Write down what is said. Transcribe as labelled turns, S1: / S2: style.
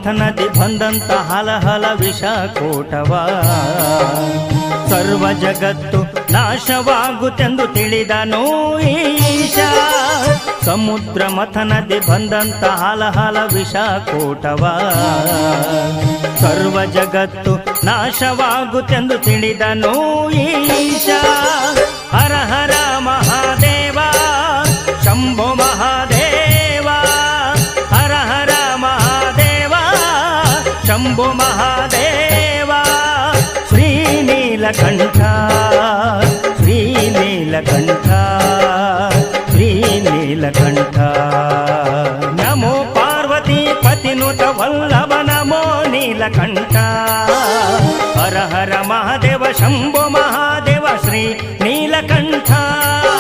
S1: ಮಥನದಿ ಬಂದಂತ ಹಲಹಲ ವಿಷ ಕೂಟವ ಸರ್ವ ಜಗತ್ತು ನಾಶವಾಗುತ್ತೆಂದು ತಿಳಿದನು ಈಶ ಸಮುದ್ರ ಮಥನದಿ ಬಂದಂತ ಹಲಹಲ ವಿಷ ಕೂಟವ ಸರ್ವ ಜಗತ್ತು ನಾಶವಾಗುತ್ತೆಂದು ತಿಳಿದನು ಈಶ ಹರ ಹರ ಮಹಾದೇವ ಶಂಭೋ ಮಹಾದೇವ ಹರ ಹರ ಮಹಾದೇವ ಶಂಭೋ ಮಹಾದೇವ ಶ್ರೀನೀಲಕಂಠ ಶ್ರೀನೀಲಕಂಠ ಶ್ರೀನೀಲಕಂಠ ನಮೋ ಪಾರ್ವತಿ ಪತಿನುತ ವಲ್ಲಭ ನಮೋ ನೀಲಕಂಠ ಹರ ಹರ ಮಹಾದೇವ ಶಂಭೋ